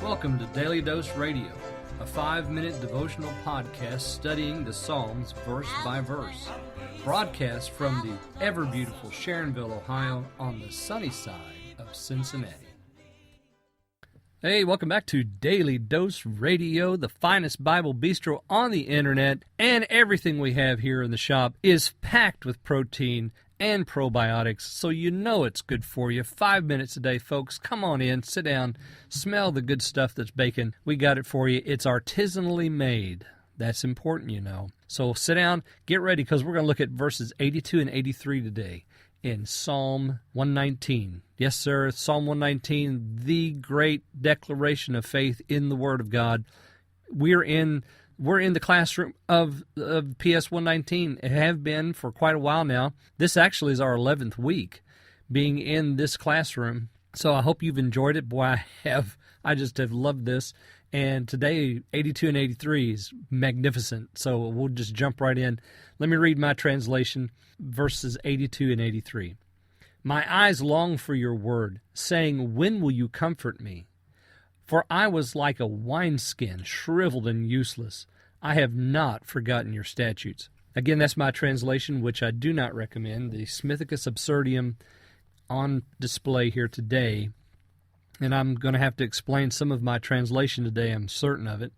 Welcome to Daily Dose Radio, a 5-minute devotional podcast studying the Psalms verse by verse. Broadcast from the ever-beautiful Sharonville, Ohio, on the sunny side of Cincinnati. Hey, welcome back to Daily Dose Radio, the finest Bible bistro on the internet, and everything we have here in the shop is packed with protein and probiotics, so you know it's good for you. 5 minutes a day, folks. Come on in, sit down, smell the good stuff that's baking. We got it for you. It's artisanally made. That's important, you know. So sit down, get ready, because we're going to look at verses 82 and 83 today in Psalm 119. Yes, sir, Psalm 119, the great declaration of faith in the Word of God. We're in the classroom of PS 119. It have been for quite a while now. This actually is our 11th week being in this classroom. So I hope you've enjoyed it. Boy, I just have loved this. And today, 82 and 83 is magnificent. So we'll just jump right in. Let me read my translation, verses 82 and 83. My eyes long for your word, saying, when will you comfort me? For I was like a wineskin, shriveled and useless. I have not forgotten your statutes. Again, that's my translation, which I do not recommend. The Smithicus Absurdum on display here today. And I'm going to have to explain some of my translation today, I'm certain of it.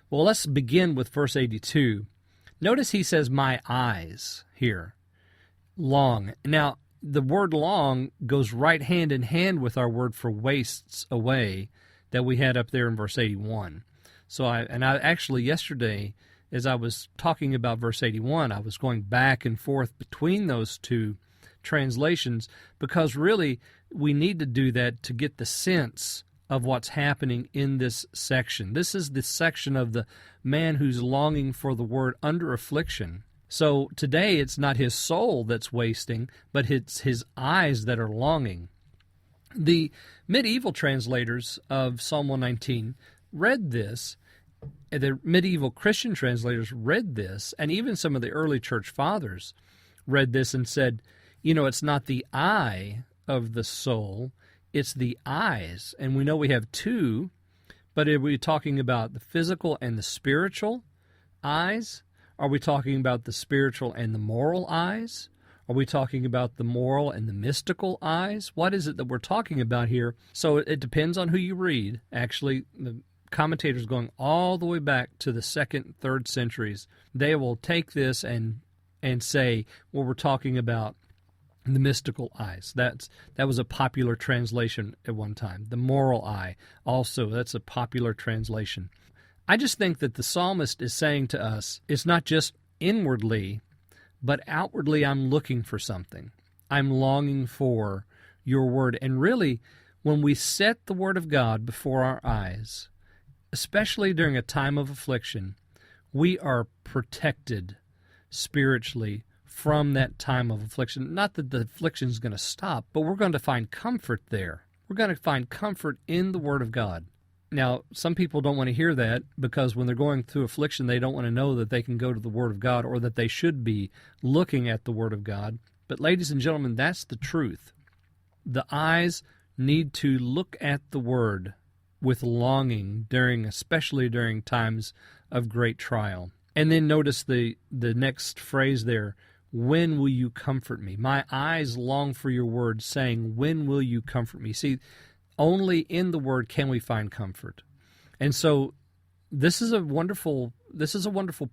Well, let's begin with verse 82. Notice he says, my eyes here, long. Now, the word long goes right hand in hand with our word for wastes away that we had up there in verse 81. So I actually yesterday, as I was talking about verse 81, I was going back and forth between those two translations because really we need to do that to get the sense of what's happening in this section. This is the section of the man who's longing for the word under affliction. So today it's not his soul that's wasting, but it's his eyes that are longing. The medieval translators of Psalm 119 read this, the medieval Christian translators read this, and even some of the early church fathers read this and said, you know, it's not the eye of the soul, it's the eyes. And we know we have two, but are we talking about the physical and the spiritual eyes? Are we talking about the spiritual and the moral eyes? Are we talking about the moral and the mystical eyes? What is it that we're talking about here? So it depends on who you read. Actually, the commentators going all the way back to the 2nd, 3rd centuries, they will take this and say, well, we're talking about the mystical eyes. That was a popular translation at one time. The moral eye, also, that's a popular translation. I just think that the psalmist is saying to us, it's not just inwardly, but outwardly I'm looking for something. I'm longing for your word. And really, when we set the word of God before our eyes, especially during a time of affliction, we are protected spiritually from that time of affliction. Not that the affliction is going to stop, but we're going to find comfort there. We're going to find comfort in the word of God. Now, some people don't want to hear that because when they're going through affliction, they don't want to know that they can go to the Word of God or that they should be looking at the Word of God. But ladies and gentlemen, that's the truth. The eyes need to look at the Word with longing, especially during times of great trial. And then notice the next phrase there, when will you comfort me? My eyes long for your word, saying, when will you comfort me? See, only in the Word can we find comfort. And so this is a wonderful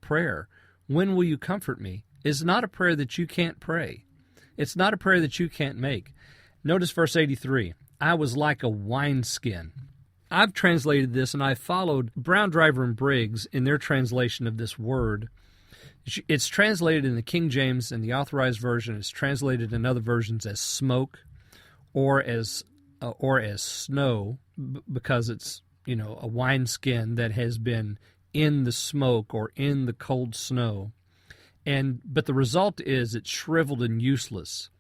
prayer. When will you comfort me? It's not a prayer that you can't pray. It's not a prayer that you can't make. Notice verse 83. I was like a wineskin. I've translated this, and I followed Brown, Driver, and Briggs in their translation of this word. It's translated in the King James and the Authorized Version. It's translated in other versions as smoke or as snow, because it's, a wineskin that has been in the smoke or in the cold snow. But the result is it's shriveled and useless.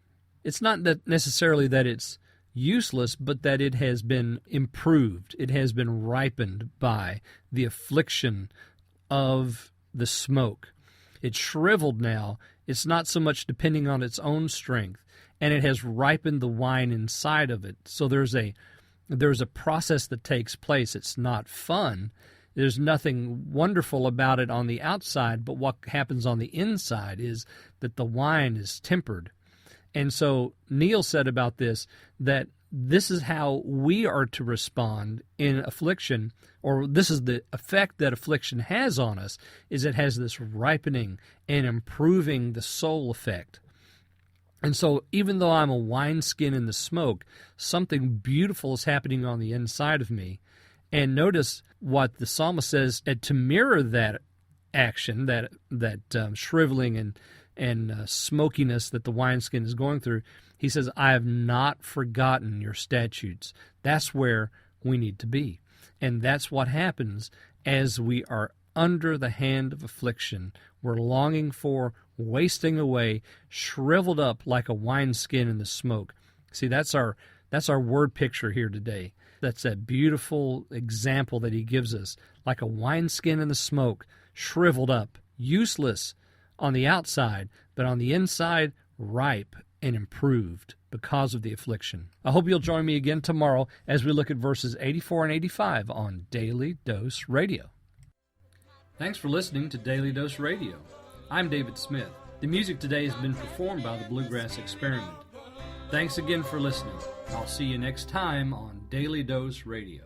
It's not that necessarily that it's useless, but that it has been improved. It has been ripened by the affliction of the smoke. It's shriveled now. It's not so much depending on its own strength, and it has ripened the wine inside of it. So there's a There's a process that takes place. It's not fun. There's nothing wonderful about it on the outside, but what happens on the inside is that the wine is tempered. And so Neil said about this, that this is how we are to respond in affliction, or this is the effect that affliction has on us, is it has this ripening and improving the soul effect. And so even though I'm a wineskin in the smoke, something beautiful is happening on the inside of me. And notice what the psalmist says, to mirror that action, that shriveling and smokiness that the wineskin is going through. He says, I have not forgotten your statutes. That's where we need to be. And that's what happens as we are under the hand of affliction. We're longing for, wasting away, shriveled up like a wineskin in the smoke. See, that's our word picture here today. That's that beautiful example that he gives us, like a wineskin in the smoke, shriveled up, useless on the outside, but on the inside, ripe and improved because of the affliction. I hope you'll join me again tomorrow as we look at verses 84 and 85 on Daily Dose Radio. Thanks for listening to Daily Dose Radio. I'm David Smith. The music today has been performed by the Bluegrass Experiment. Thanks again for listening. I'll see you next time on Daily Dose Radio.